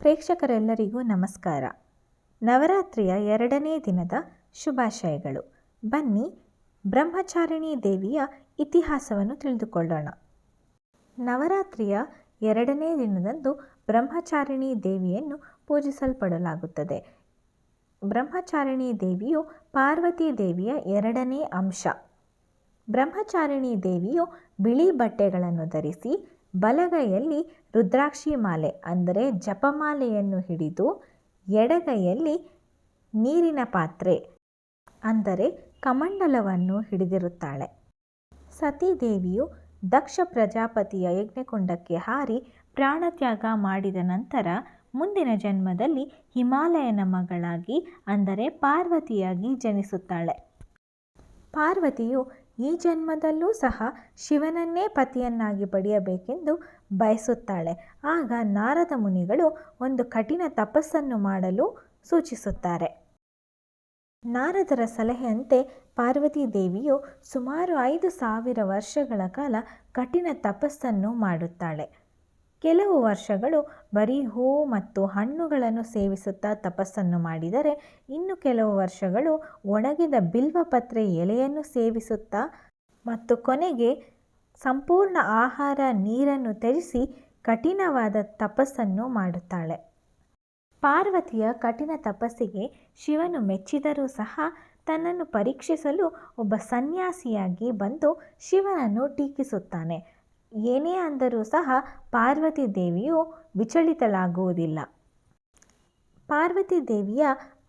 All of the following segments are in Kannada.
ಪ್ರೇಕ್ಷಕರೆಲ್ಲರಿಗೂ ನಮಸ್ಕಾರ. ನವರಾತ್ರಿಯ 2ನೇ ದಿನದ ಶುಭಾಶಯಗಳು. ಬನ್ನಿ ಬ್ರಹ್ಮಚಾರಿಣಿ ದೇವಿಯ ಇತಿಹಾಸವನ್ನು ತಿಳಿದುಕೊಳ್ಳೋಣ. ನವರಾತ್ರಿಯ 2ನೇ ದಿನದಂದು ಬ್ರಹ್ಮಚಾರಿಣಿ ದೇವಿಯನ್ನು ಪೂಜಿಸಲ್ಪಡಲಾಗುತ್ತದೆ. ಬ್ರಹ್ಮಚಾರಿಣಿ ದೇವಿಯು ಪಾರ್ವತಿ ದೇವಿಯ 2ನೇ ಅಂಶ. ಬ್ರಹ್ಮಚಾರಿಣಿ ದೇವಿಯು ಬಿಳಿ ಬಟ್ಟೆಗಳನ್ನು ಧರಿಸಿ ಬಲಗೈಯಲ್ಲಿ ರುದ್ರಾಕ್ಷಿ ಮಾಲೆ ಅಂದರೆ ಜಪಮಾಲೆಯನ್ನು ಹಿಡಿದು ಎಡಗೈಯಲ್ಲಿ ನೀರಿನ ಪಾತ್ರೆ ಅಂದರೆ ಕಮಂಡಲವನ್ನು ಹಿಡಿದಿರುತ್ತಾಳೆ. ಸತೀದೇವಿಯು ದಕ್ಷ ಪ್ರಜಾಪತಿಯ ಯಜ್ಞಕುಂಡಕ್ಕೆ ಹಾರಿ ಪ್ರಾಣತ್ಯಾಗ ಮಾಡಿದ ನಂತರ ಮುಂದಿನ ಜನ್ಮದಲ್ಲಿ ಹಿಮಾಲಯನ ಮಗಳಾಗಿ ಅಂದರೆ ಪಾರ್ವತಿಯಾಗಿ ಜನಿಸುತ್ತಾಳೆ. ಪಾರ್ವತಿಯು ಈ ಜನ್ಮದಲ್ಲೂ ಸಹ ಶಿವನನ್ನೇ ಪತಿಯನ್ನಾಗಿ ಪಡೆಯಬೇಕೆಂದು ಬಯಸುತ್ತಾಳೆ. ಆಗ ನಾರದ ಮುನಿಗಳು ಒಂದು ಕಠಿಣ ತಪಸ್ಸನ್ನು ಮಾಡಲು ಸೂಚಿಸುತ್ತಾರೆ. ನಾರದರ ಸಲಹೆಯಂತೆ ಪಾರ್ವತಿ ದೇವಿಯು ಸುಮಾರು 5,000 ವರ್ಷಗಳ ಕಾಲ ಕಠಿಣ ತಪಸ್ಸನ್ನು ಮಾಡುತ್ತಾಳೆ. ಕೆಲವು ವರ್ಷಗಳು ಬರೀ ಹೂವು ಮತ್ತು ಹಣ್ಣುಗಳನ್ನು ಸೇವಿಸುತ್ತಾ ತಪಸ್ಸನ್ನು ಮಾಡಿದರೆ, ಇನ್ನು ಕೆಲವು ವರ್ಷಗಳು ಒಣಗಿದ ಬಿಲ್ವಪತ್ರೆ ಎಲೆಯನ್ನು ಸೇವಿಸುತ್ತಾ ಮತ್ತು ಕೊನೆಗೆ ಸಂಪೂರ್ಣ ಆಹಾರ ನೀರನ್ನು ತ್ಯಜಿಸಿ ಕಠಿಣವಾದ ತಪಸ್ಸನ್ನು ಮಾಡುತ್ತಾಳೆ. ಪಾರ್ವತಿಯ ಕಠಿಣ ತಪಸ್ಸಿಗೆ ಶಿವನು ಮೆಚ್ಚಿದರೂ ಸಹ ತನ್ನನ್ನು ಪರೀಕ್ಷಿಸಲು ಒಬ್ಬ ಸನ್ಯಾಸಿಯಾಗಿ ಬಂದು ಶಿವನನ್ನು ಟೀಕಿಸುತ್ತಾನೆ. ಏನೇ ಅಂದರೂ ಸಹ ಪಾರ್ವತಿ ದೇವಿಯು ವಿಚಲಿತಳಾಗುವುದಿಲ್ಲ. ಪಾರ್ವತಿ ದೇವಿಯ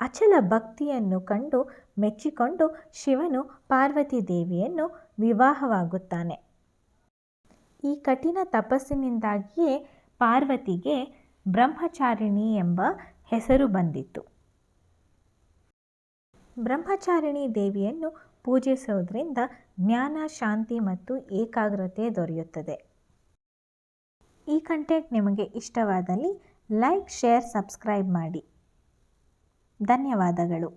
ಅಚಲ ಭಕ್ತಿಯನ್ನು ಕಂಡು ಮೆಚ್ಚಿಕೊಂಡು ಶಿವನು ಪಾರ್ವತಿ ದೇವಿಯನ್ನು ವಿವಾಹವಾಗುತ್ತಾನೆ. ಈ ಕಠಿಣ ತಪಸ್ಸಿನಿಂದಾಗಿಯೇ ಪಾರ್ವತಿಗೆ ಬ್ರಹ್ಮಚಾರಿಣಿ ಎಂಬ ಹೆಸರು ಬಂದಿತು. ಬ್ರಹ್ಮಚಾರಿಣಿ ದೇವಿಯನ್ನು ಪೂಜಿಸುವುದರಿಂದ ಜ್ಞಾನ, ಶಾಂತಿ ಮತ್ತು ಏಕಾಗ್ರತೆ ದೊರೆಯುತ್ತದೆ. ಈ ಕಂಟೆಂಟ್ ನಿಮಗೆ ಇಷ್ಟವಾದಲ್ಲಿ ಲೈಕ್, ಶೇರ್, ಸಬ್ಸ್ಕ್ರೈಬ್ ಮಾಡಿ. ಧನ್ಯವಾದಗಳು.